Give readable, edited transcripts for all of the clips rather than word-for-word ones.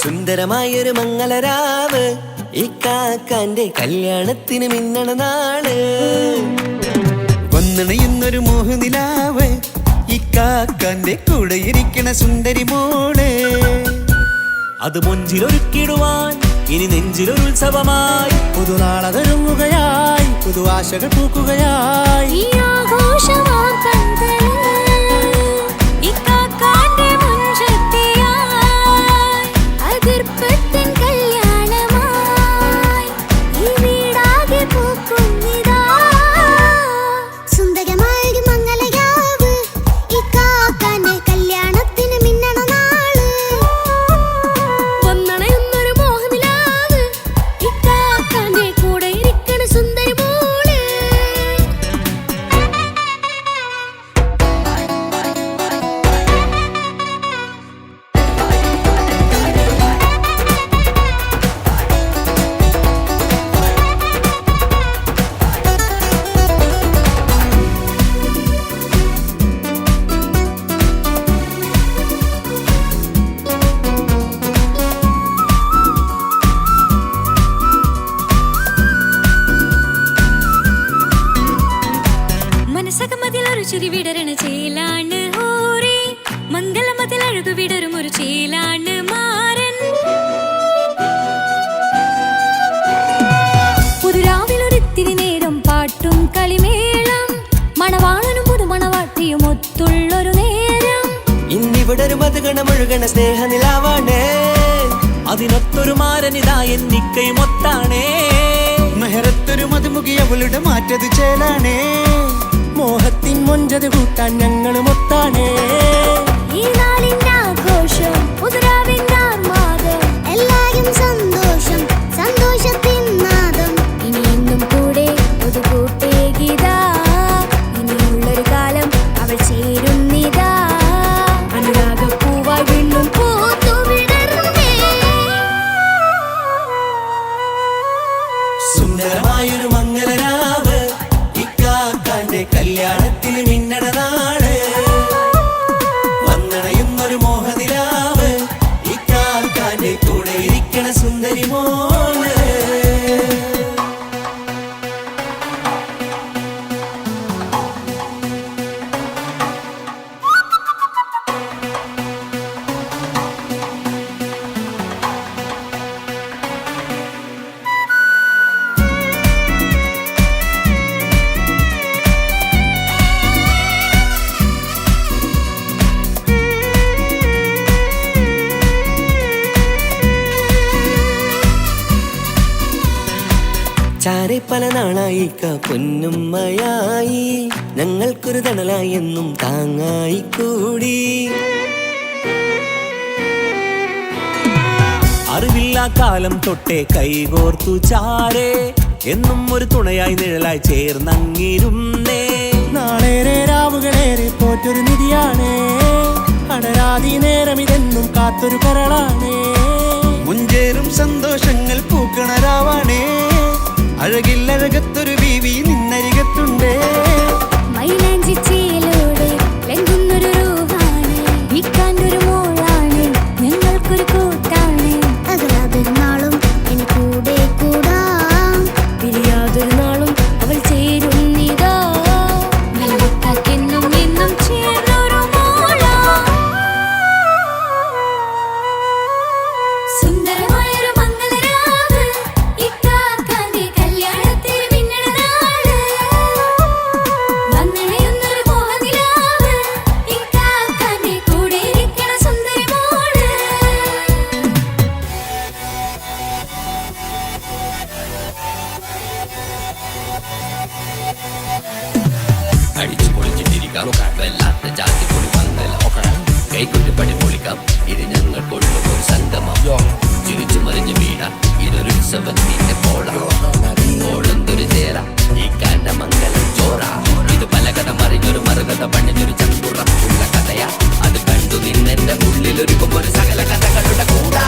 സുന്ദരമായൊരു മംഗളരാവ് ഇക്കാക്കാന്റെ കല്യാണത്തിന് മിന്നണ നാള്. വന്നണയുന്നൊരു മോഹനിലാവ് ഇക്കാക്കാന്റെ കൂടെ ഇരിക്കണ സുന്ദരി മോള്. അത് മൊഞ്ചിലൊരുക്കിടുവാൻ ഇനി നെഞ്ചിലൊരു ഉത്സവമായി പുതുനാളതൊരുങ്ങുകയായി പുതുവാശകൾ പൂക്കുകയായി. ചിരി വിടരണ ചേലാണ് ഹോറി മംഗളമതിൽ അഴകു വിടരും ഒരു ചേലാണ് മാരൻ. പുതുരാവിലൊരിത്തിരി നേരം പാട്ടും കളിമേളം മണവാളനും പുതുമണവാട്ടിയും ഒത്തുള്ളൊരു നേരം. ഇന്നിവിടെ ഒരു മധുഗണമൊഴുകണ സ്നേഹനിലാവാണേ അതിനൊത്തൊരു മാരനിതാ എന്നിക്കയും ഒത്താണേ. മെഹറത്തൊരു മധുമുഖി അവളുടെ മാറ്റത് ചേലാണേ മോഹത്തിൻ മൊഞ്ചത് കൂട്ടാൻ ഞങ്ങളും ഒത്താണേ. ഈ നാളിന്റെ ആഘോഷം പുതുരാവിന്റെ ആർമാദം എല്ലാരും സന്തോഷം സന്തോഷത്തിൻ നാദം. ഇനി എന്നും കൂടെ പുതുകൂട്ടേ ഗീതാ ഇനിയുള്ളൊരു കാലം അവൾ ചേരുന്നിതാ അനുരാഗപ്പൂവായി വീണ്ടും പൂത്തു വിടർന്നേ. സുന്ദരമായൊരു മംഗളരാവ് ഇക്കാക്കാന്റെ കല്യാണത്തിന് മിന്നണ നാള്. വന്നണയുന്നൊരു മോഹനിലാവ് ഇക്കാക്കാന്റെ കൂടെ ഇരിക്കണ സുന്ദരി മോള്. ചാരെ പല നാളായി പൊന്നുമ്മയായി ഞങ്ങൾക്കൊരു തണലായി എന്നും താങ്ങായി കൂടി. അറിവില്ലാ കാലം തൊട്ടേ കൈകോർത്തു ചാരേ എന്നും ഒരു തുണയായി നിഴലായി ചേർന്നങ്ങിരുന്നേ. നാളേറെ രാവുകളേറെ പോറ്റൊരു നിധിയാണേ അടരാതി നേരം ഇതെന്നും കാത്തൊരു കരളാണേ. മുഞ്ചേറും സന്തോഷങ്ങൾ പൂക്കണരാവാണേ അഴകില്ലഴകത്തൊരു ബീവി നിന്നരികത്തുണ്ടേ. മൈലാഞ്ചിച്ചേലോടെ ലംഘുന്നൊരു രൂപാണ് വിക്കാനൊരു മോളാണ് ഞങ്ങൾക്കൊരു കൂട്ടാണ്. അകലാതൊരു നാളും ഇനി കൂടെ കൂടാം പിരിയാതൊരു നാളും അവൾ ചേരുന്നിതാ നൽകാക്കെന്നും എന്നും ചേർന്നൊരു മോള. സുന്ദരമായൊരു മംഗളരാവ് ഇക്കാക്കാന്റെ കല്യാണത്തിന് മിന്നണ നാള്. വന്നണയുന്നൊരു മോഹനിലാവ് ഇക്കാക്കാന്റെ കൂടെ ഇരിക്കണ സുന്ദരി മോള്. അടിച്ചു പൊളിച്ചിട്ടിരിക്കാം വല്ലാത്ത ജാതി പൊളി വന്നല്ല കൈകൊട്ടി പണി പൊളിക്കാം ഇത് ഞങ്ങൾക്കുള്ള ഒരു സംഗമം. ചിരിച്ചു മറിഞ്ഞ് വീടാം ഇതൊരു ഉത്സവത്തിന്റെ ഓളന്തൊരു ചേര ഈ കാന്റെ മംഗലം ചോറ. ഇത് പലകഥ മറിഞ്ഞൊരു മറുകഥ പണിഞ്ഞൊരു ചങ്കുറപ്പുള്ള കഥയാ അത് കണ്ടു നിന്നെന്റെ ഉള്ളിലൊരുക്കും ഒരു സകല കഥകളുടെ കൂടാ.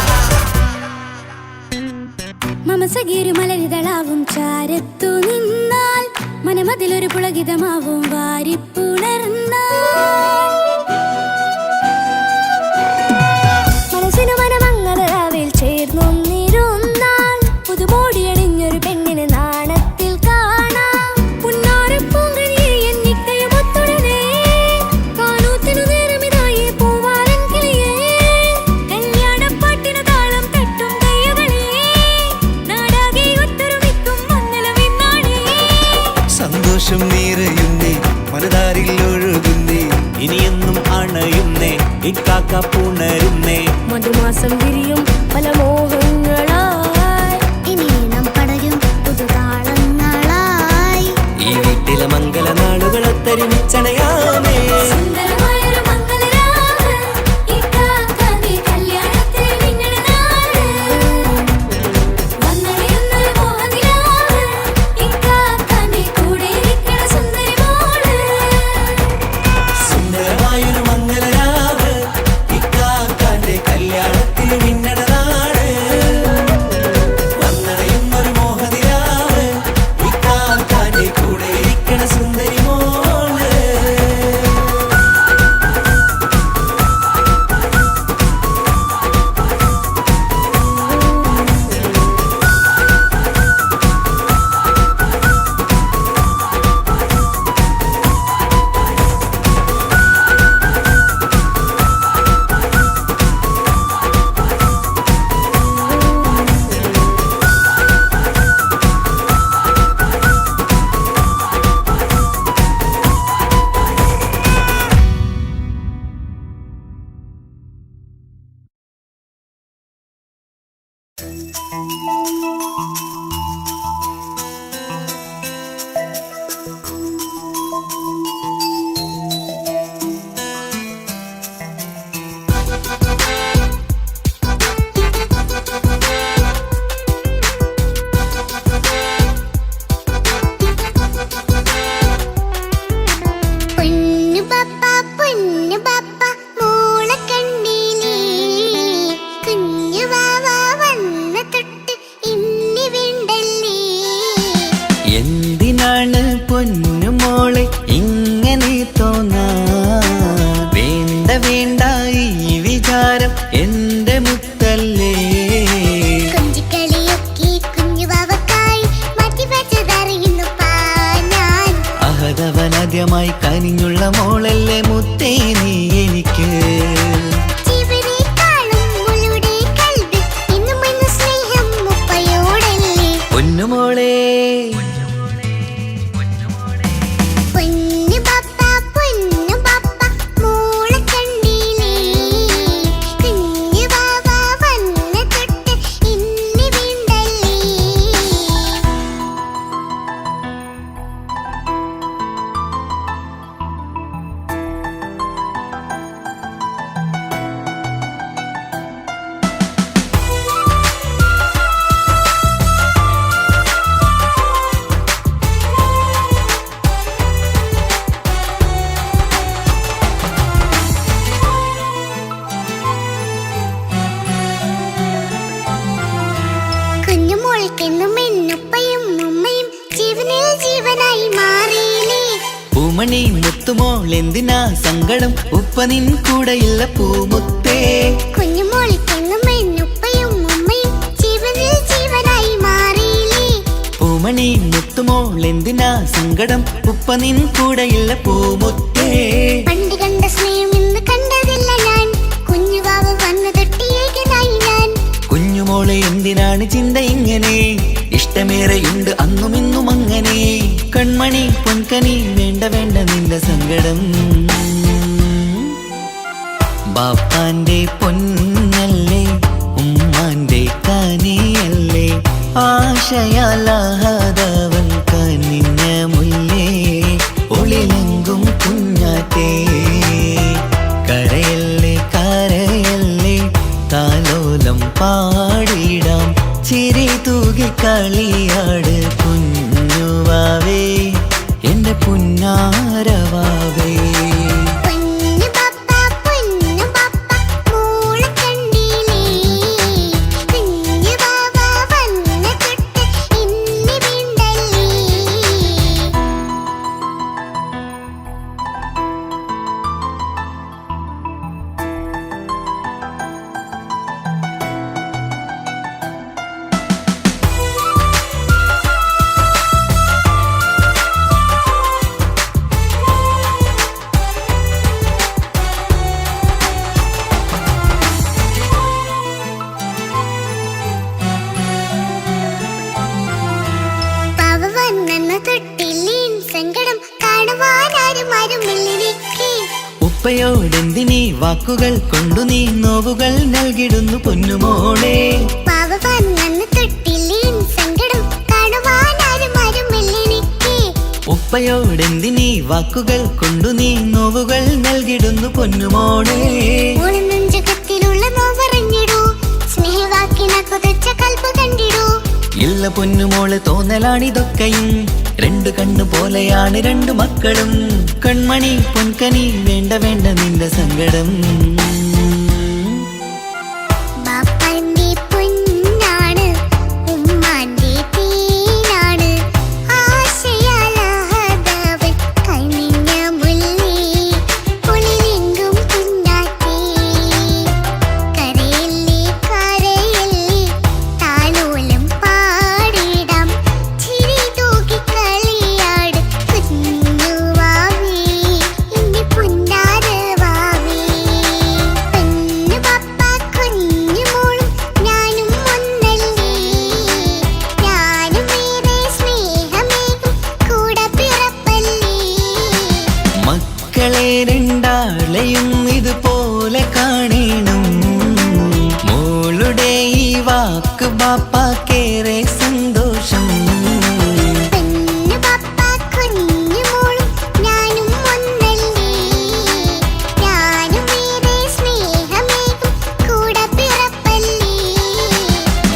മമസഗീരു മലരിതളാവും ചാരത്തു നിന്നാൽ മനമതിലൊരു പുളകിതമാവും വാരിപ്പുണർന്നാൽ മനസ്സിനു മനമംഗളരാവിൽ ഇക്കാക്ക പുണരുന്നേ. മധുമാസം വിരിയും പല മോഹങ്ങളായി ഇനി നാം പടരും പുതുതാളങ്ങളായി. ഈ വീട്ടിലെ മംഗളനാളുകളെ തരുമിച്ചണയാമേ. സുന്ദരമായൊരു മംഗളരാവ് ഇക്കാക്കാന്റെ കല്യാണത്തിൽ മിന്നണ നാള്. വന്നണിയുന്നൊരു മോഹനിലാവ് ഇക്കാക്കാന്റെ കൂടെ ഇരിക്കണ സുന്ദരി മോള്. സുന്ദരമായൊരു മംഗളരാവ് ഇക്കാക്കാന്റെ കല്യാണത്തിൽ മിന്നണ നാട്. വന്നണയുന്നൊരു മോഹനിലാവ് ഇക്കാക്കാന്റെ കൂടെ ഇരിക്കണ സുന്ദരി മോള്. പൊന്നു പപ്പ മോളെ കണ്ടില്ലേ, കുഞ്ഞു വാവ വന്ന തൊട്ട് ഇന്നി വിണ്ടല്ലേ. എന്തിനാണ് പൊന്നുമോളെ ഇങ്ങനെ തോന്നാ? വേണ്ട വേണ്ട ഈ വിചാരം എന്റെ മുത്തല്ലേ. കൊഞ്ചിക്കളിയൊക്കെ കുഞ്ഞു വാവക്കായി മാറ്റി വെച്ചതറിയുന്നു ഞാൻ. അഹതവനാദ്യമായി കനിഞ്ഞുള്ള മോളല്ലേ മുത്തേ നീ എനിക്ക്. ജീവനേക്കാളും മോളുടെ കൽബിൽ എന്നും എന്നും സ്നേഹം ഉപ്പയോടല്ലേ. പൊന്നുമോളെ പൊന്നു പപ്പ മോളെ കണ്ടില്ലേ, കുഞ്ഞു വാവ വന്ന തൊട്ട് ഇന്നി വിണ്ടല്ലേ. കുഞ്ഞുമോൾക്കെന്നും എന്നുപ്പയും ഉമ്മയും ജീവനിൽ ജീവനായി മാറിയില്ലേ. പൂമണി മുത്തുമോൾ എന്തിനാ സങ്കടം? ഉപ്പ നിൻ കൂടെയില്ല പൂമുത്തേ. കുഞ്ഞുമോൾക്കെന്നും എന്നുപ്പയും ഉമ്മയും ജീവനിൽ ജീവനായി മാറിയില്ലേ. പൂമണി മുത്തുമോൾ എന്തിനാ സങ്കടം? ഉപ്പ നിൻ കൂടെയില്ല പൂമുത്തേ. പണ്ട് കണ്ട സ്നേഹം ഇന്ന് കണ്ടതില്ല ഞാൻ, കുഞ്ഞുവാവ വന്ന തൊട്ടിയേകനായി ഞാൻ. കുഞ്ഞുമോളെ എന്തിനാണ് ചിന്ത ഇങ്ങനെ? ഇഷ്ടമേറെയുണ്ട് അന്നും ഇന്നും അങ്ങനെ. കൺമണി പൊൻകനി വേണ്ട വേണ്ട നിന്റെ സങ്കടം. ബാപ്പാന്റെ പൊന്നല്ലേ ഉമ്മാന്റെ കനിയല്ലേ, ആശയാലാഹതവൻ കനിഞ്ഞ മുല്ലേ. ഒളിലെങ്കും കുഞ്ഞാറ്റേ കരയല്ലേ കരയല്ലേ, താലോലം പാടിടാം ചിരി തൂകി കളിയാട് കുഞ്ഞുവാവേ എന്റെ പുന്നാരവാവേ. പൊന്നു പപ്പ മോളെ കണ്ടില്ലേ, കുഞ്ഞു വാവ വന്ന തൊട്ട് ഇന്നി വിണ്ടല്ലേ. ഉപ്പയോടെന്തിനീ വാക്കുകൾ കൊണ്ടു നീ നോവുകൾ നൽകിടുന്നു പൊന്നുമോളെ. ഉപ്പയോടെന്തിനീ വാക്കുകൾ കൊണ്ടു നീ നോവുകൾ നൽകിടുന്നു പൊന്നുമോളെ. ഇല്ല പൊന്നുമോള് തോന്നലാണിതൊക്കെയും, രണ്ടു കണ്ണു പോലെയാണ് രണ്ടു മക്കളും. കൺമണി പൊൻകനി വേണ്ട വേണ്ട നിന്റെ സങ്കടം. രണ്ടാളെയും ഇതുപോലെ കാണണം. മോളുടെ ഈ വാക്ക് ബാപ്പാക്കേറെ സന്തോഷം.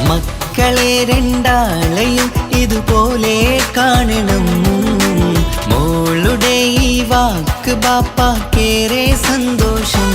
മക്കളെ രണ്ടാളെയും ഇതുപോലെ കാണണം. മോളുടെ ഈ വാക്ക് ബാപ്പാക്കേറെ സന്തോഷം.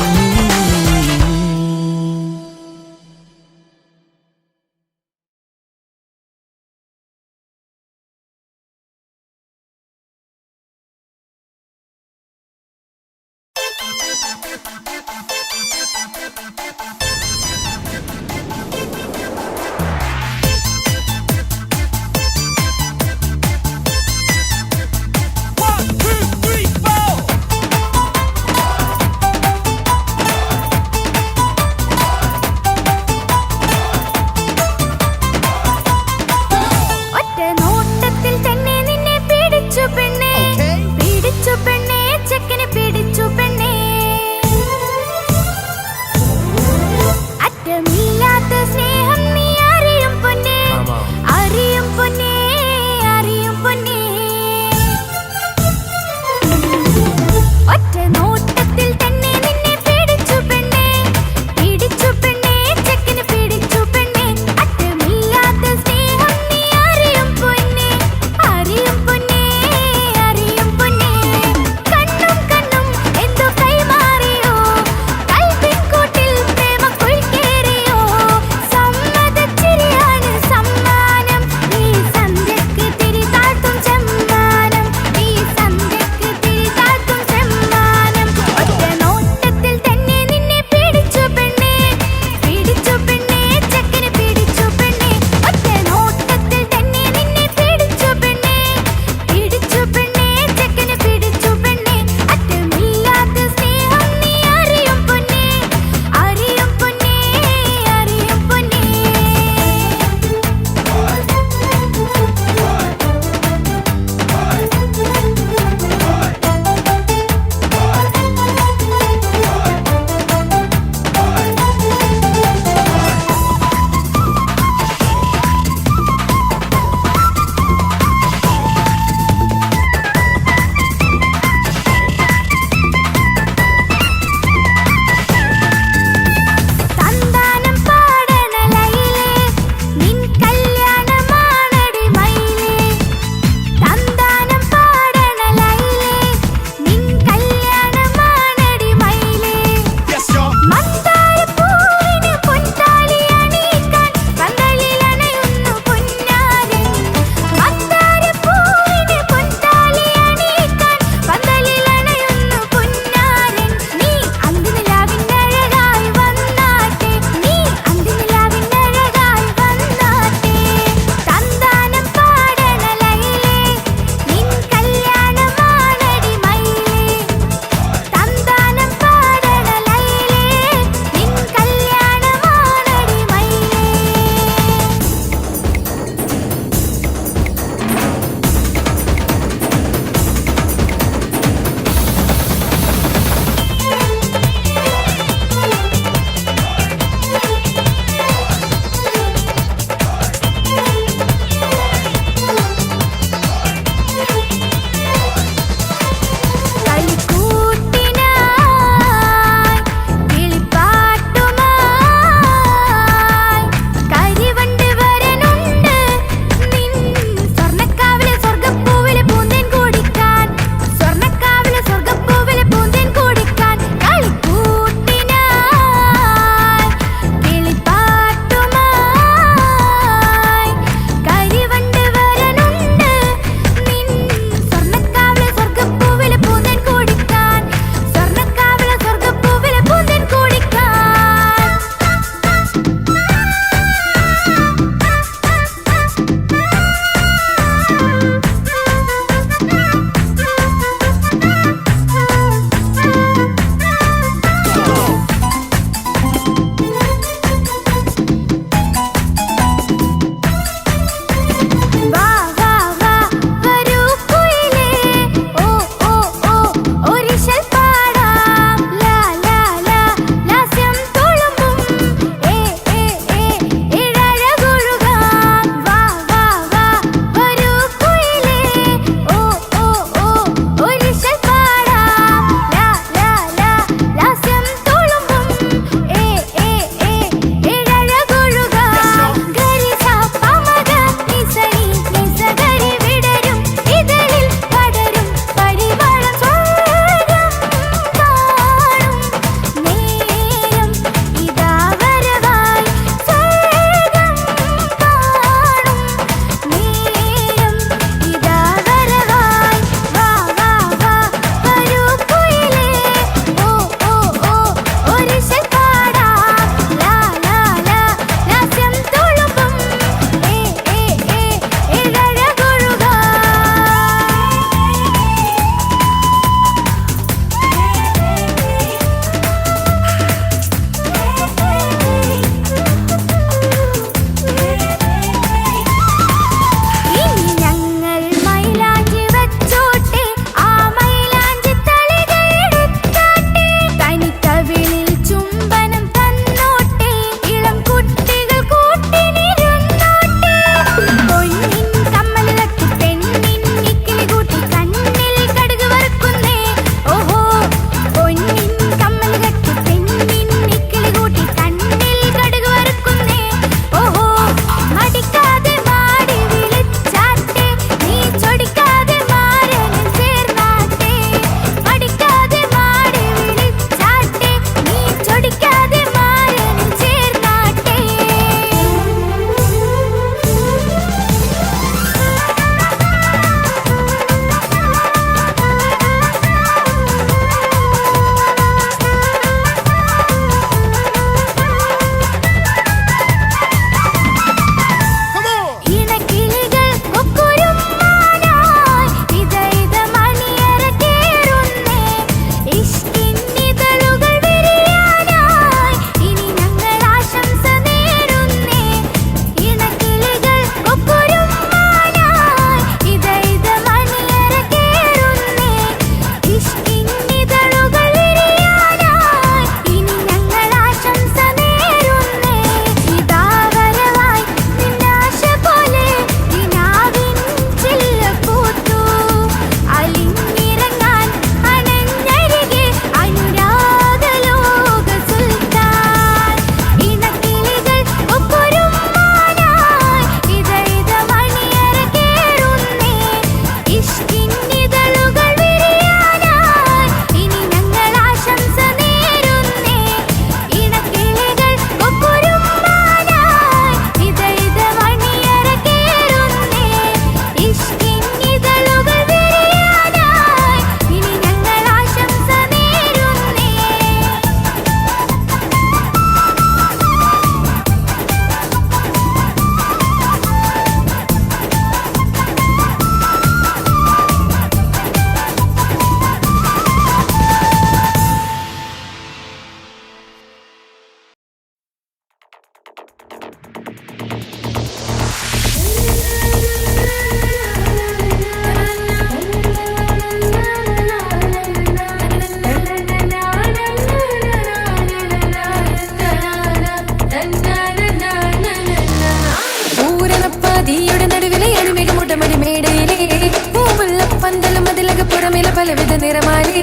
പുറമേല പലവിധ നിറമാലി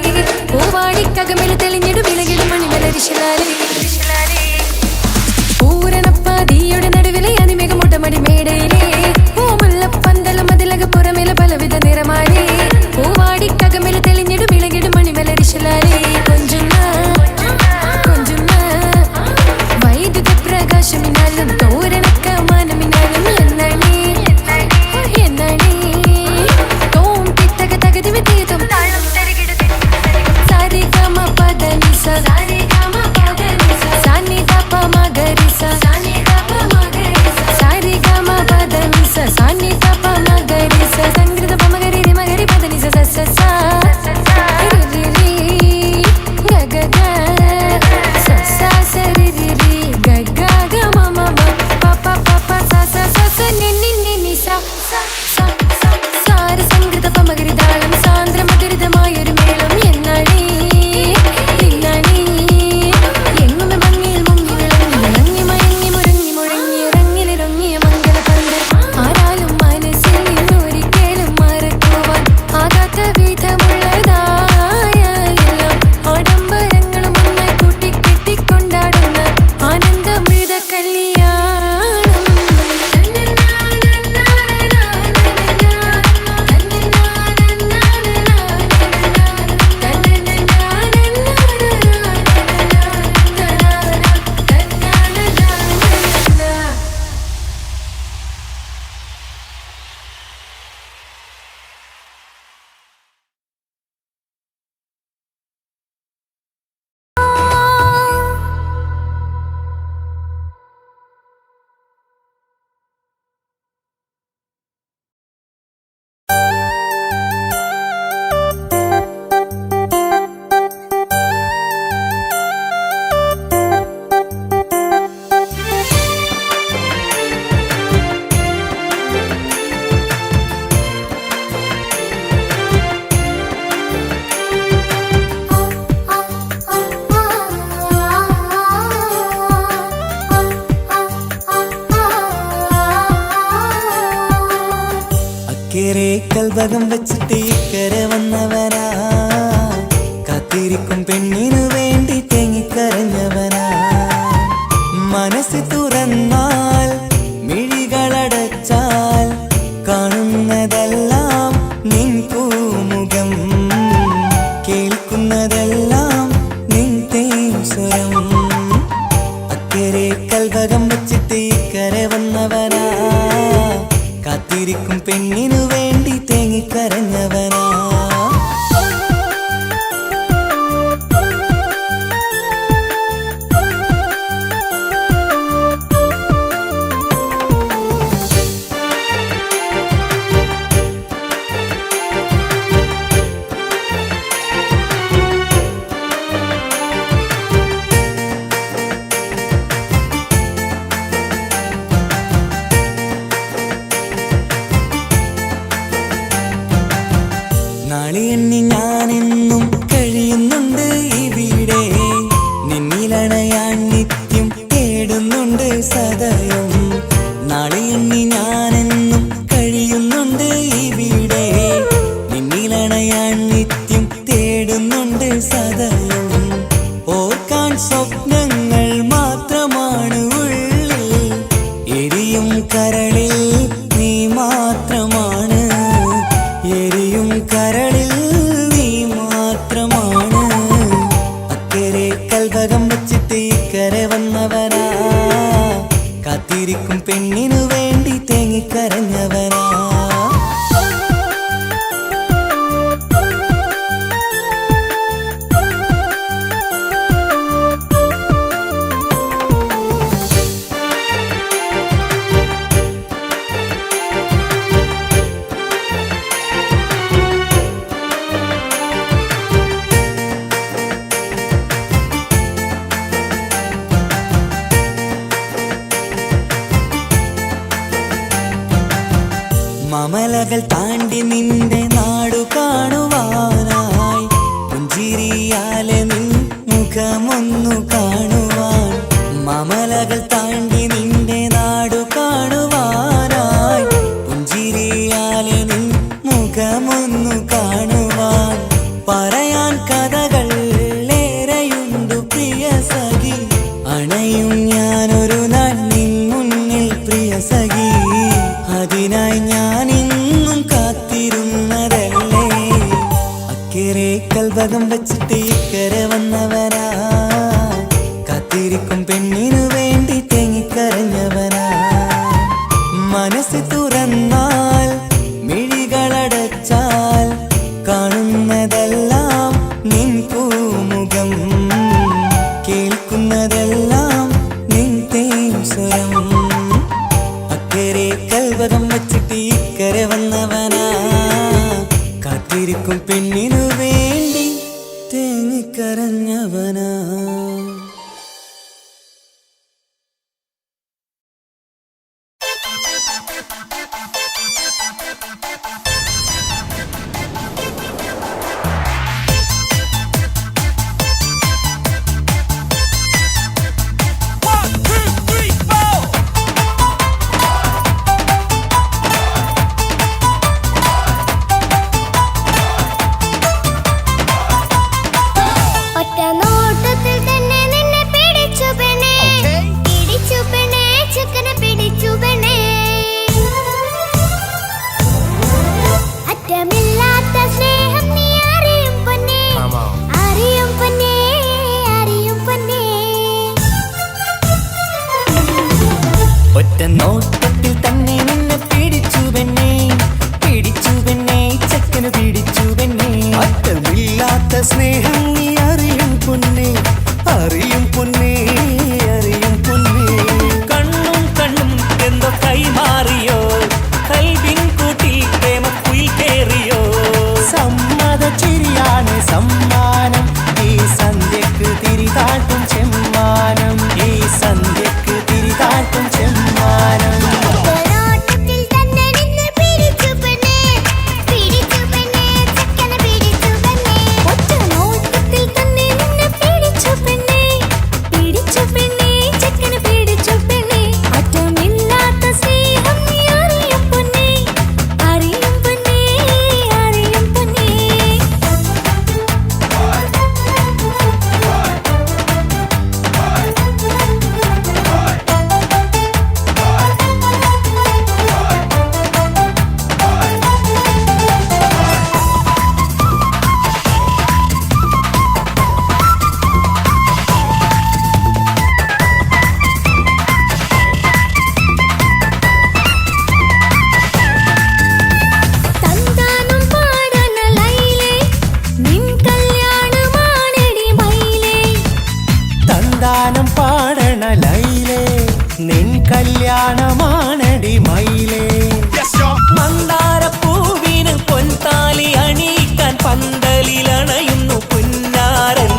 പൂവാടിക്കകമേല തെളിഞ്ഞിടു വിളകിടും മണിമലരിശലാലി പൂരണപ്പാതിയുടെ നടുവിലെ അതിമേഘ മുട്ടമടി മേടയിലെ പൂമുല്ല പന്തളം അതിലക പുറമേല പലവിധ നിറമാലി പൂവാടിക്കകമേല തെളിഞ്ഞിടു വിളകിടും മണിമലരിശലാലി കൊഞ്ചുന്ന വൈദ്യുത പ്രകാശമിനാലും തോരണക്ക മാനമിനാലും എന്നാണേ തോം തിത്തക തകതി വിതീതം സാരി ഗമ പദ നിസ സാനി ദപ മഗരിസ സാരി ഗമ പദ നിസ സാനി ദപ മഗരിസ സംഗൃത പമഗരി രി മഗരി പദ നിസ സ സ രി രി ഗ ഗ ഗ സ സ സ രി രി രി ഗ ഗ ഗ മ മ മ പ പ പ പ സ സ സ സ നി നി നി നി സ സാര സംഗൃത പമഗരി താളം സാന്ദ്ര മധുരിതമായൊരു മേളം എന്നാണേ ഇന്നാണേ എങ്ങുമെ ഭംഗിയിൽ മുങ്ങി വിളങ്ങി വിളങ്ങി മയങ്ങി മുരങ്ങി മുഴങ്ങി ഇറങ്ങിലിറങ്ങിയ മംഗളപന്തൽ ആരാലും മനസ്സിൽ നിന്നൊരിക്കലും മറക്കുവാൻ ആകാത്ത വിധമുള്ളതായ എല്ലാം ആഡംബരങ്ങളും ഒന്നായി കൂട്ടിക്കെട്ടിക്കൊണ്ടാടുന്ന ആനന്ദമൃത കല്യാണം അക്കരെ കൽഭകം വെച്ചിട്ട് ഇക്കരെ വന്നവനാ കാത്തിരിക്കും പെണ്ണിനു വേണ്ടി തേങ്ങിക്കരഞ്ഞവനാ മനസ്സ് തുറന്നാൽ മിഴികളടച്ചാൽ കാണുന്നതെല്ലാം നിൻ പൂമുഖം കേൾക്കുന്നതെല്ലാം നിൻ തേൻ സ്വരം അക്കരെ കൽഭകം വെച്ചിട്ട് ഇക്കരെ വന്നവനാ കാത്തിരിക്കും പെണ്ണിനു വേണ്ടി തേങ്ങിക്കരഞ്ഞവനാ നാളിയെണ്ണി ഞാനെന്നും കഴിയുന്നുണ്ട് ഇവിടെ നിന്നിലണയാൻ നിത്യം തേടുന്നുണ്ട് സദയം നാളിയെണ്ണി ഞാനെന്നും കഴിയുന്നുണ്ട് ഇവിടെ നിന്നിലണയാൻ നിത്യം തേടുന്നുണ്ട് സദയം ഓർക്കാൻ സ്വപ്നങ്ങൾ മാത്രമാണ് ഉള്ളിൽ എരിയും കരളിൽ നീ മാത്രമാണ് എരിയും കരളിൽ നീ മാത്രമാണ് അക്കരെ കൽഭകം വെച്ചിട്ട് ഇക്കരെ വന്നവനാ കാത്തിരിക്കും പെണ്ണിനു വേണ്ടി തേങ്ങിക്കരഞ്ഞവനാ മമലകൾ താണ്ടി നിന്റെ നാടു കാണുവാനായി പുഞ്ചിരിയാലെ നിൻ മുഖമൊന്നു കാണുവാൻ മമലകൾ താണ്ടി നിന്റെ നാടു കാണുവാനായി പുഞ്ചിരിയാലെ നിൻ മുഖമൊന്നു കാണുവാൻ നൽകി. അതിനായി ഞാൻ ഇന്നും കാത്തിരുന്നതല്ലേ. അക്കരെ കൽവകം വച്ചിട്ട് ഇക്കരെ വന്നവനാ. കാത്തിരിക്കും പെണ്ണിനു വേണ്ടി തേങ്ങിക്കരഞ്ഞവനാ. മനസ്സ് തുറന്നാൽ മിഴികളടച്ചാൽ കാണുന്നതെല്ലാം നിൻ പൂമുഖം, കേൾക്കുന്നതെല്ലാം നിൻ തേൻ സ്വരം. അക്കരെ കൽവകം വച്ചിട്ട് ഇക്കരെ വന്നവനാ. കാത്തിരിക്കും പെണ്ണിനു വേണ്ടി തേങ്ങിക്കരഞ്ഞവനാ. ഒറ്റ നോട്ടത്തിൽ തന്നെ നിന്നെ പിടിച്ചു പെണ്ണേ, പിടിച്ചു പെണ്ണേ, ചെക്കനെ പിടിച്ചു പെണ്ണേ. അറ്റമില്ലാത്ത സ്നേഹം നീ അറിയും പൊന്നേ, അറിയും പൊന്നേ, അറിയും പൊന്നേ. ഒറ്റ നോട്ടത്തിൽ തന്നെ നിന്നെ പിടിച്ചു പെണ്ണേ, പിടിച്ചു പെണ്ണേ, ചെക്കന് പിടിച്ചു പെണ്ണേ. അറ്റമില്ലാത്ത സ്നേഹം നീ അറിയും പൊന്നേ, അറിയും പൊന്നേ, അറിയും പൊന്നേ. കണ്ണും കണ്ണും എന്തോ കൈമാറിയോ, കൽവിൻ കൂട്ടിൽ പ്രേമക്കുയിൽ കേറിയോ. സമ്മത ചിരിയാണ് സമ്മാനം, ഈ സന്ധ്യക്ക് തിരിതാട്ടും ചെമ്മാനം, ഈ സന്ധ്യക്ക് തിരിതാട്ടും ചെമ്മാനം. ഒറ്റനോട്ടത്തിൽ തന്നെ നിന്നെ പിടിച്ചു പെണ്ണേ, പിടിച്ചു പെണ്ണേ, ചെക്കനെ പിടിച്ചു പെണ്ണേ. ഒറ്റനോട്ടത്തിൽ തന്നെ നിന്നെ പിടിച്ചു പെണ്ണേ, പിടിച്ചു പെണ്ണേ, ചെക്കനെ പിടിച്ചു പെണ്ണേ. അറ്റമില്ലാത്ത സ്നേഹം നീ അറിയും പൊന്നേ, അറിയും പൊന്നേ, അറിയും പൊന്നേ. തന്താനം പാടണ ലൈലേ, നിൻ കല്യാണമാണെടി മൈലേ. തന്താനം പാടണ ലൈലേ, നിൻ കല്യാണമാണടി മയിലേ. മന്ദാരപ്പൂവിന് പൊൻതാലി അണിയിക്കാൻ പന്തലിലണയുന്നു പുന്നാരൻ.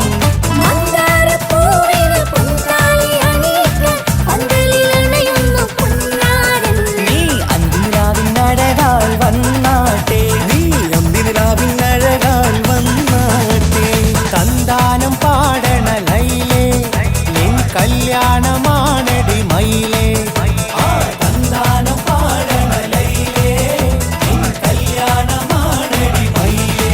മന്ദാരപ്പൂവിന് പൊൻതാലി അണിയിക്കാൻ പന്തലിലണയുന്നു പൊന്നാരൻ. നീ അന്തിരാവിനഴകാൽ വന്നാട്ടെ, നീ അന്തിരാവിനഴകാൽ വന്നാട്ടെ. തന്താനം പാടണ ലൈലേ, നിൻ കല്യാണമാണടി മയിലേ. തന്താനം പാടണ ലൈലേ, നിൻ കല്യാണമാണടി മയിലേ.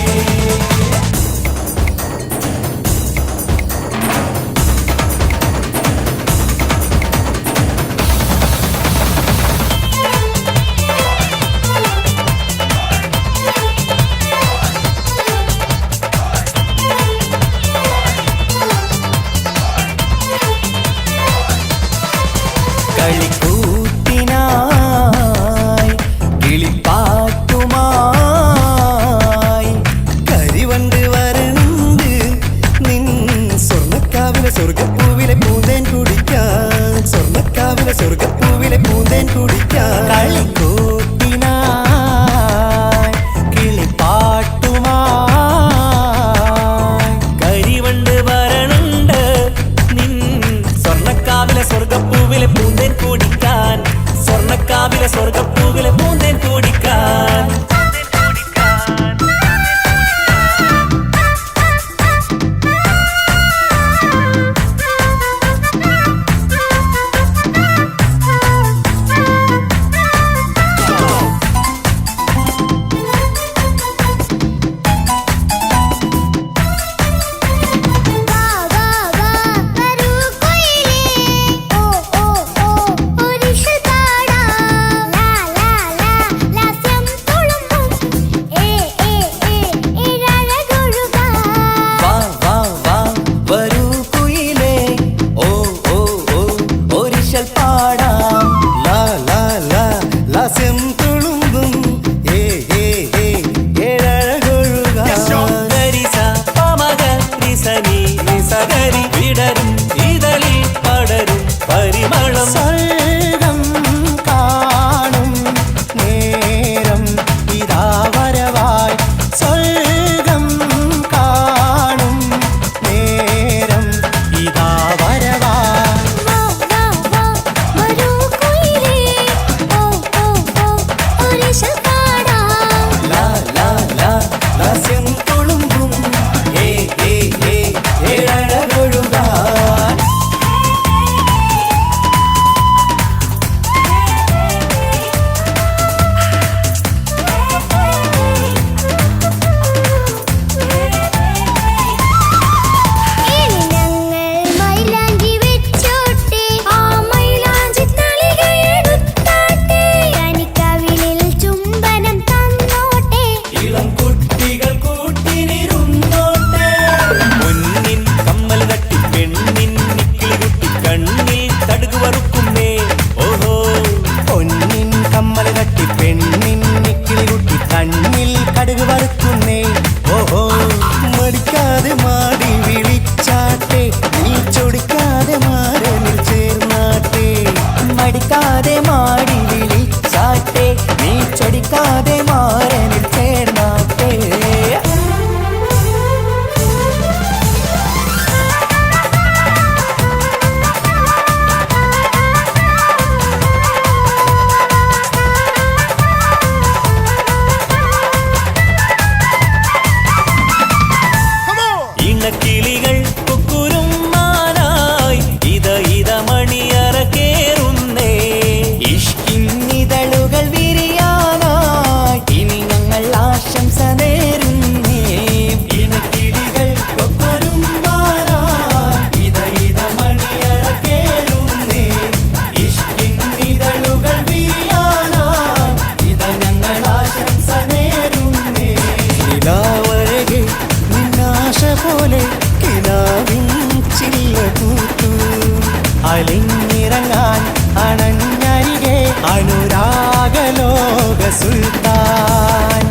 കളിക്കൂത്തിനായി കിളിപ്പാട്ടുമായി കരിവണ്ട് വരണ്ട് നിൻ സ്വർണ്ണക്കാവിലെ സ്വർഗപ്പൂവിലെ പൂന്തേൻ കുടിക്കാൻ, സ്വർണ്ണക്കാവിലെ സ്വർഗപ്പൂവിലെ പൂന്തേൻ കുടിക്കാൻ. കളിക്കൂത്തിനായി കിളിപ്പാട്ടുമായി കരിവണ്ട് വരണുണ്ട് നിൻ സ്വർണ്ണക്കാവിലെ സ്വർഗപ്പൂവിലെ പൂന്തേൻ കുടിക്കാൻ, സ്വർണ്ണക്കാവിലെ സ്വർഗപ്പൂവിലെ പൂന്തേൻ കുടിക്കാൻ. രാഗലോക സുൽത്താൻ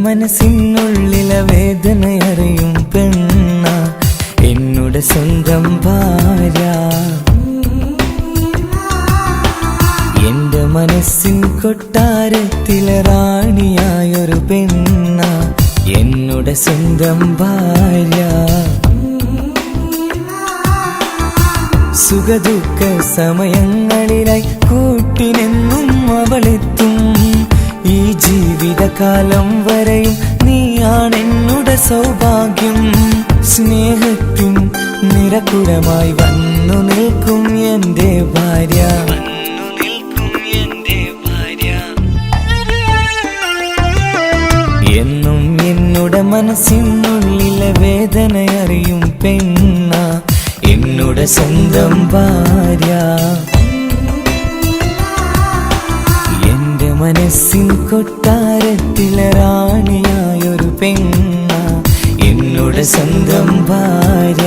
മനസ്സിനുള്ളിലെ വേദനയറിയും പെണ്ണ എന്നുടെ സ്വന്തം ഭാര്യ എന്റെ മനസ്സിൻ കൊട്ടാരത്തിലെ റാണിയായൊരു പെണ്ണ എന്നുടെ സ്വന്തം ഭാര്യ സുഖദുഃഖ സമയങ്ങളിലായി കൂട്ടിനെന്നും അവളെത്തും ഈ ജീവിതകാലം വരെയും നീയാണെന്നുടെ സൗഭാഗ്യം സ്നേഹത്തിൻ നിറകുടമായി വന്നു നിൽക്കും എന്റെ ഭാര്യ എന്നും എന്നുടെ മനസ്സിനുള്ളിലെ വേദനയറിയും പെണ്ണ എന്നുടെ സ്വന്തം ഭാര്യ മനസ്സിൻ കൊട്ടാരത്തിലെ റാണിയായൊരു പെണ്ണ എന്നുടെ സ്വന്തം ഭാര്യ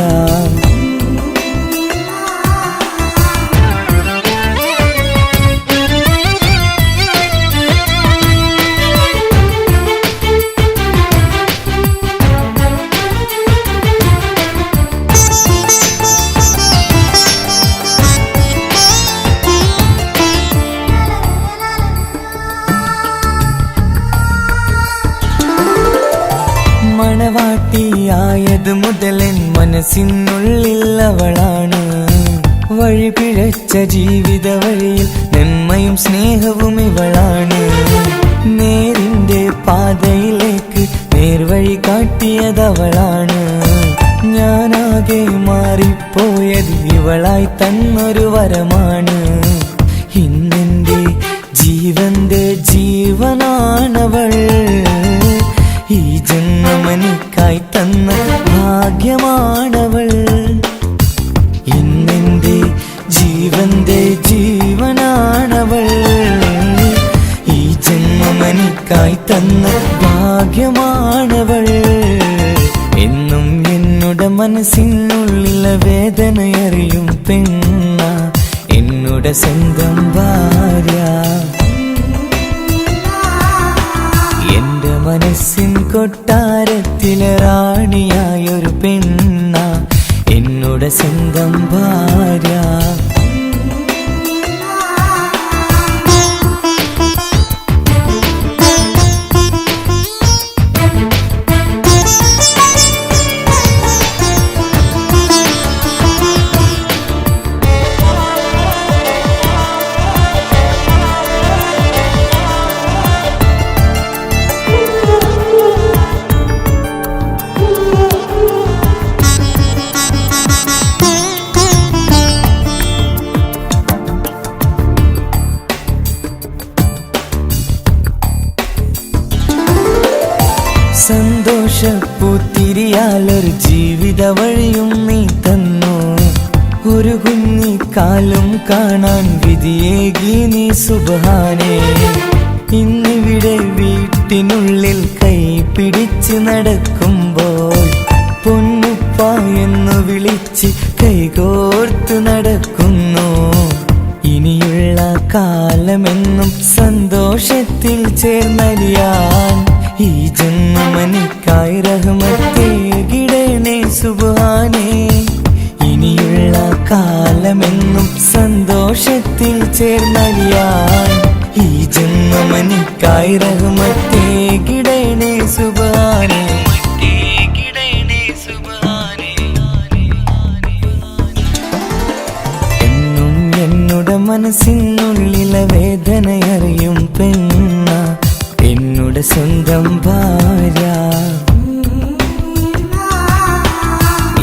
മണവാട്ടിയായത് മുതലൻ മനസ്സിനുള്ളിൽ അവളാണ് വഴി പിഴച്ച ജീവിത വഴിയിൽ നന്മയും സ്നേഹവും ഇവളാണ് നേരിന്റെ പാതയിലേക്ക് നേർവഴി കാട്ടിയതവളാണ് ഞാനാകെ മാറിപ്പോയത് ഇവളായി തന്നൊരു വരമാണ് ഇന്നെന്റെ ജീവന്റെ ജീവനാണവൾ ഈ ജന്മമനിക്കായി തന്ന ഭാഗ്യമാണവൾ ഇന്നെന്റെ ജീവന്റെ ജീവനാണവൾ ഈ ജന്മമനിക്കായി തന്ന ഭാഗ്യമാണവൾ എന്നും എന്നുടെ മനസ്സിനുള്ളിലെ വേദനയറിയും പെണ്ണ എന്നുടെ സ്വന്തം ഭാര്യ എന്റെ മനസ്സിൻ കൊട്ടാരത്തിലെ റാണിയായൊരു പെണ്ണ എന്നുടെ സ്വന്തം ഭാര്യ സന്തോഷപ്പൂത്തിരിയാലൊരു ജീവിത വഴിയും നീ തന്നു ഒരു കുഞ്ഞിക്കാലും കാണാൻ വിധിയേകി നീ സുബ്ഹാനേ ഇന്നിവിടെ വീട്ടിനുള്ളിൽ കൈ പിടിച്ച് നടക്കുമ്പോൾ പൊന്നുപ്പ എന്ന് വിളിച്ച് കൈകോർത്തു നടക്കുന്നു. ഇനിയുള്ള കാലമെന്നും സന്തോഷത്തിൽ ചേർന്നലിയാൻ ഈ ജന്മനിക്കായി റഹ്മത്തേകിടണേ സുബ്ഹാനേ. ഇനിയുള്ള കാലമെന്നും സന്തോഷത്തിൽ ചേർന്നലിയാൻ ഈ ജന്മനിക്കായി റഹ്മത്തേകിടണേ സുബ്ഹാനേ. എന്നും എന്നുടെ മനസ്സിനുള്ളിലെ വേദനയറിയും പെണ്ണ എന്നുടെ സ്വന്തം ഭാര്യ.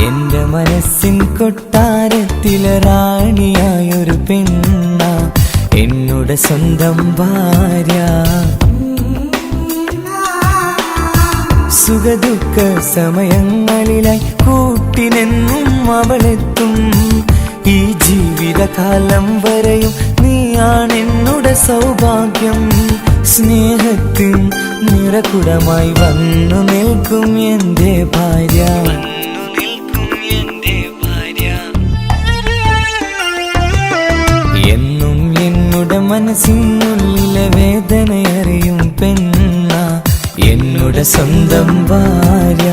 എന്റെ മനസ്സിൻ കൊട്ടാരത്തിലെ റാണിയായൊരു പെണ്ണ എന്നുടെ സ്വന്തം ഭാര്യ. സുഖദുഃഖ സമയങ്ങളിലായി കൂട്ടിനെന്നും അവളെത്തും. ഈ ജീവിതകാലം വരെയും നീയാണെന്നുടെ സൗഭാഗ്യം. സ്നേഹത്തിൻ നിറകുടമായി വന്നു നിൽക്കും എന്റെ ഭാര്യ. എന്നും എന്നുടെ മനസ്സിനുള്ളിലെ വേദനയറിയും പെണ്ണ എന്നുടെ സ്വന്തം ഭാര്യ.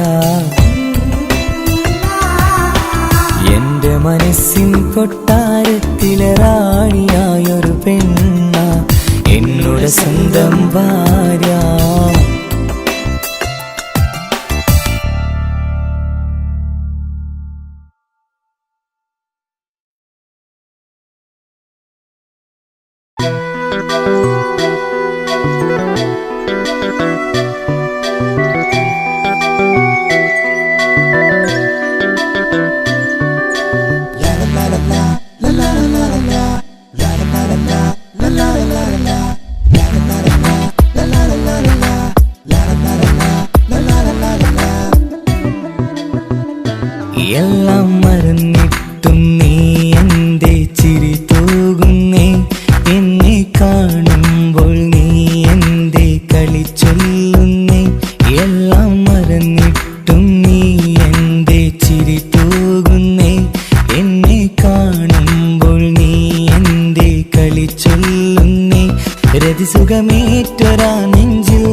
എന്റെ മനസ്സിൻ കൊട്ടാരത്തിലെ റാണിയായൊരു പെണ്ണ എന്നുടെ സ്വന്തം ഭാര്യ. എല്ലാം മറന്നിട്ടും നീ എന്റെ ചിരി തൂകുന്നേ. എന്നെ കാണുമ്പോൾ നീ എന്റെ കളി ചൊല്ലുന്നേ. എല്ലാം മറന്നിട്ടും നീ എന്റെ ചിരി തൂകുന്നേ. എന്നെ കാണുമ്പോൾ നീ എന്റെ കളി ചൊല്ലുന്നേ. രതിസുഖമേറ്റൊരാ നെഞ്ചിൽ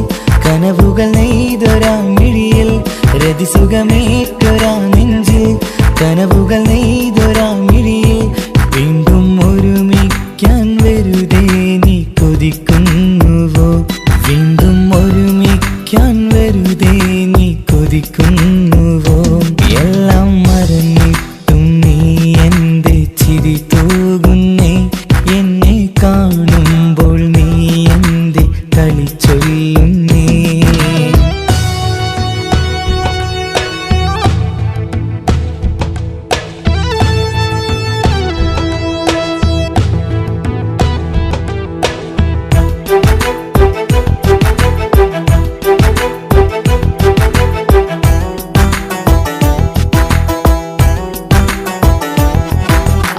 കനവുകൾ നെയ്തൊരാ മിഴിയിൽ. രതിസുഖമേറ്റൊരാ നെഞ്ചിൽ കനവുകൾ നെയ്തൊരാ മിഴിയിൽ. വീണ്ടും ഒരുമിക്കാൻ വെറുതെ നീ കൊതിക്കുന്നുവോ? വീണ്ടും ഒരുമിക്കാൻ വെറുതെ നീ കൊതിക്കുന്നുവോ? എല്ലാം മറന്നിട്ടും നീ എന്റെ ചിരി തൂകുന്നേ. എന്നെ കാണുമ്പോൾ നീ എന്റെ കളി ചൊല്ലുന്നേ.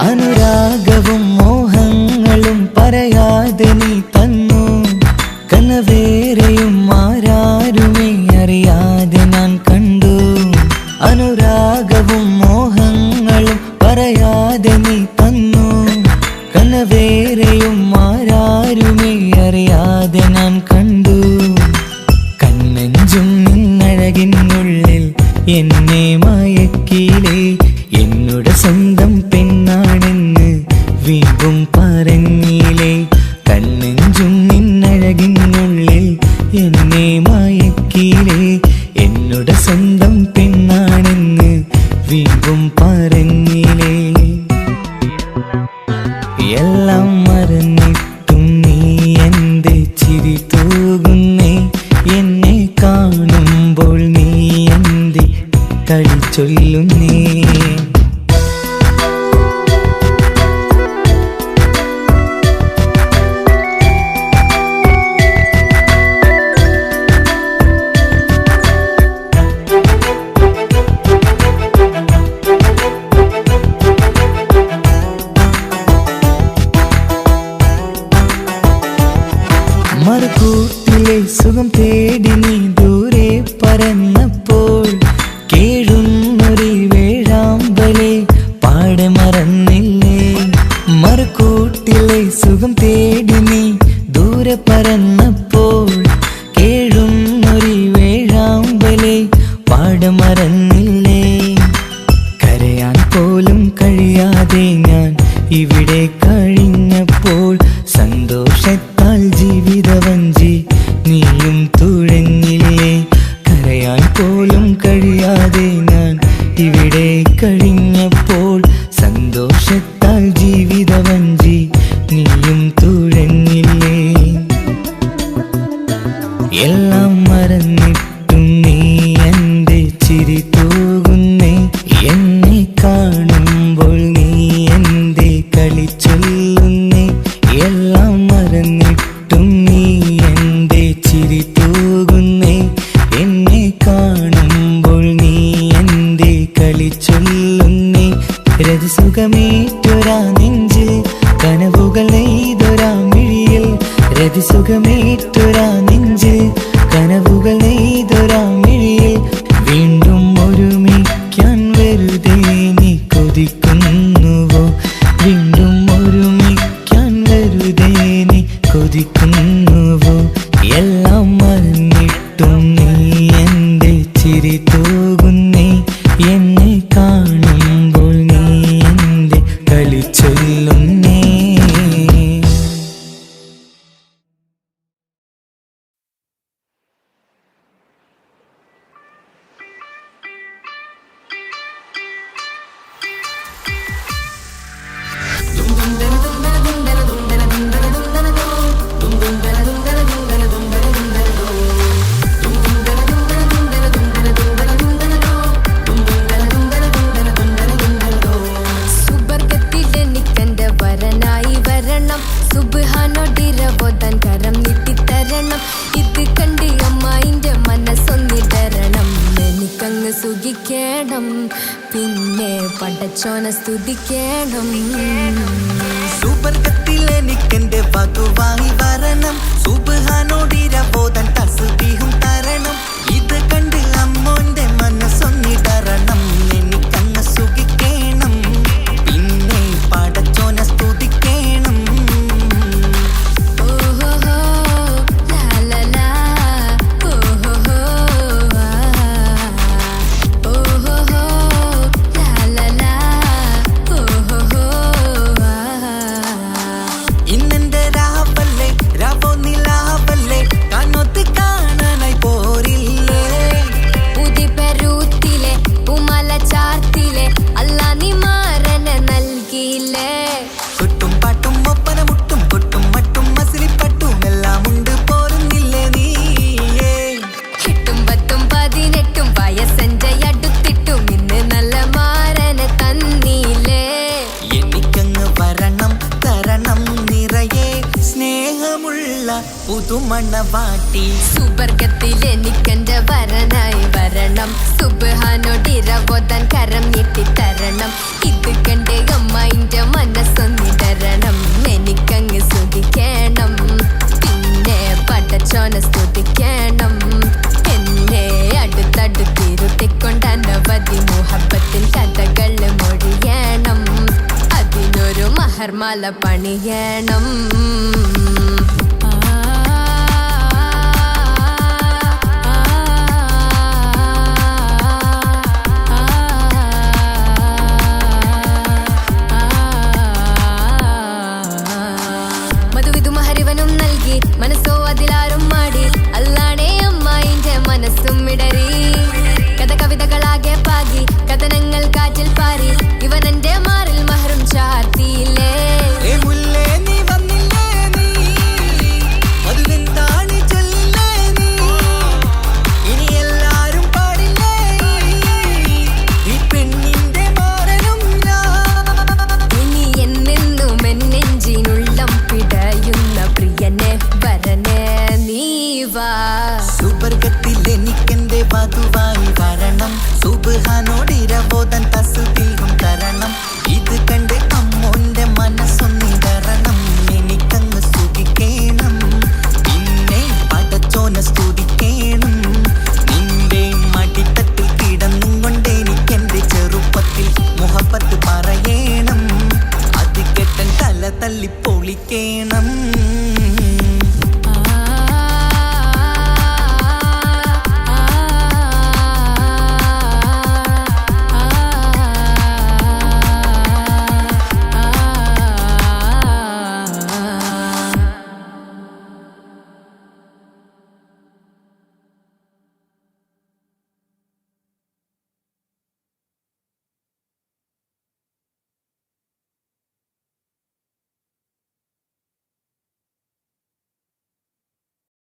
അനുരാഗവും മോഹങ്ങളും പറയാതെ നീ തന്നു. കനവേറെയും ആരാരുമേ അറിയാതെ ഞാൻ കണ്ടു. അനുരാഗവും മോഹങ്ങളും പറയാതെ നീ തന്നു. കനവേറെയും ആരാരുമേ അറിയാതെ ഞാൻ കണ്ടു. കണ്ണഞ്ചും നിന്നഴകിനുള്ളിൽ എന്നെ മയക്കിയിലേ. എന്നുടെ സ്വന്തം പെണ്ണാണെന്ന് വീണ്ടും പറഞ്ഞില്ലേ. കണ്ണെഞ്ചും നിന്നഴകിനുള്ളിൽ എന്നെ മയക്കിയില്ലേ. എന്നുടെ സ്വന്തം പെണ്ണാണെന്ന് വീണ്ടും പറഞ്ഞില്ലേ. എല്ലാം മറന്നിട്ടും നീ എന്റെ ചിരി തൂകുന്നേ. എന്നെ കാണുമ്പോൾ നീ എന്റെ കളി ചൊല്ലുന്നേ. മറുകൂട്ടിലെ സുഖം തേടി നീ ദൂരെ പറന്നപ്പോൾ കേഴുന്നൊരു വേഴാമ്പലെ പാടി മറുകൂട്ടിലെ സുഖം തേടി നീ ദൂരെ പറന്നപ്പോൾ കേഴും ഒരു വേഴാമ്പലെ പാടമറന്നില്ലേ. കരയാൻ പോലും കഴിയാതെ ഞാൻ ഇവിടെ കഴിഞ്ഞപ്പോൾ സന്തോഷത്താൽ ജീവിതവഞ്ചി നീയും തുഴഞ്ഞില്ലേ. കരയാൻ പോലും കഴിയാതെ ഞാൻ ഇവിടെ കഴിഞ്ഞപ്പോൾ സന്തോഷത്താൽ ജീവിതവഞ്ചി നീയും തുഴഞ്ഞില്ലേ. എല്ലാം മറന്നിട്ടും നീ എൻ്റെ ചിരി തൂകുന്നേ. എന്നെ കാണുമ്പോൾ നീ എൻ്റെ കളി ചൊല്ലുന്നേ. എല്ലാം മറന്നിട്ടും നീ എൻ്റെ ചിരി തൂകുന്നേ. എന്നെ കാണുമ്പോൾ നീ എൻ്റെ കളി ചൊല്ലുന്നേ. രതിസുഖമേറ്റൊരാ നെഞ്ചിൽ കനവുകൾ നെയ്തൊരാ മിഴിയിൽ. രതിസുഖമേറ്റൊരാ നെഞ്ചിൽ കനവുകൾ നെയ്തൊരാ മിഴിയിൽ. വീണ്ടും ഒരുമിക്കാൻ വെറുതെ നീ കൊതിക്കുന്നുവോ? വീണ്ടും ഒരുമിക്കാൻ വെറുതെ നീ കൊതിക്കുന്നുവോ? എല്ലാം മറന്നിട്ടും നീ എൻ്റെ ചിരി തൂകുന്നേ. എന്നെ കാണുമ്പോൾ നീ എൻ്റെ കളി ചൊല്ലുന്നേ. സുബർഗത്തിലെനിക്കെന്റെ വരനായി വരണം. സുബ്ഹാനോടിരവോതാൻ കരം നീട്ടിത്തരണം. ഇത് കണ്ട് അമ്മായിന്റെ മനസ്സൊന്നിടരണം. എനിക്കങ്ങ് സുഖിക്കണം, പിന്നെ പടച്ചോനെ സ്തുതിക്കണം. സുബർഗത്തിലെനിക്കെന്റെ വധുവായി വരണം. സുബ്ഹാനോടിരവോതാൻ തസ്ബീഹും തരണം. ഇത് കണ്ട് അമ്മോന്റെ മനസ്സൊന്നിടരണം. എനിക്കങ്ങ് സുഖിക്കണം, പിന്നെ പടച്ചോനെ സ്തുതിക്കണം. ഓഹോഹോ ലാലലാ ഓഹോഹോ ഓഹോഹോ ലാലലാ ഓഹോഹോ. ഇന്നെന്റെ രാവല്ലേ രാവോ നിലാവല്ലേ കണ്ണൊത്ത് കാണാനായി പോരില്ലേ. ഉദിപെരൂത്തിലെ ഉമല ചാർത്തിലെ അല്ലാ നീ മാറനെ നൽകിയില്ലേ. കൊട്ടും പാട്ടും ഒപ്പന മുട്ടും കൊട്ടും മട്ടും മസിലിപ്പട്ടും എല്ലാം ഉണ്ട് പോരുന്നില്ലേ നീയേ. 8 10 18 വയസ്സെന്റെ അടുത്തിട്ടും ഇന്ന് നല്ല മാറനെ തന്നില്ലേ. എനിക്കങ്ങ് വരണം തരണം നിറയെ സ്നേഹമുള്ള പുതുമണവാട്ടി. സുബർഗത്തിലെനിക്കെന്റെ വരനായി വരണം. സുബ്ഹാനോടിരവോതാൻ കരം നീട്ടിത്തരണം. ഇത് കണ്ട് അമ്മായിന്റെ മനസ്സൊന്നിടരണം. എനിക്കങ്ങ് സുഖിക്കണം, പിന്നെ പടച്ചോനെ സ്തുതിക്കണം. എന്നെ അടുത്തടുത്തിരുത്തിക്കൊണ്ട് അനവധി മുഹബത്തിൻ കഥകൾ മൊഴിയണം. അതിനൊരു മഹർമാല പണിയണം. മധുവിധു മഹരിവനും നൽകി മനസ്സോ അതിലാരും മാടി. അല്ലാണേ അമ്മായിന്റെ മനസ്സും ഇടറി. കഥ കവിതകളാകെ പാകി കഥനങ്ങൾ കാറ്റിൽ പാറി. ഇവനെന്റെ മാറിൽ മഹറും ചാർത്തിയില്ലേ. ഏ മുല്ലേ നീ വന്നില്ലേ നീ മധുവെന്താണ് ചൊല്ലില്ലേ നീ. ഇനി എല്ലാരും പാടില്ലേ ഈ പെണ്ണിന്റെ മാറനും ഞാൻ. ഇനി എന്നെന്നും എന്നെഞ്ചിനുള്ളം പിടയുന്ന പ്രിയനെ വരനെ നീ വാ. സുബർഗത്തിലെനിക്കെന്റെ വധുവായി വരണം. സുബ്ഹാനോടിരവോതാൻ തസ്ബീഹും തരണം. തല്ലിപ്പൊളിക്കേണം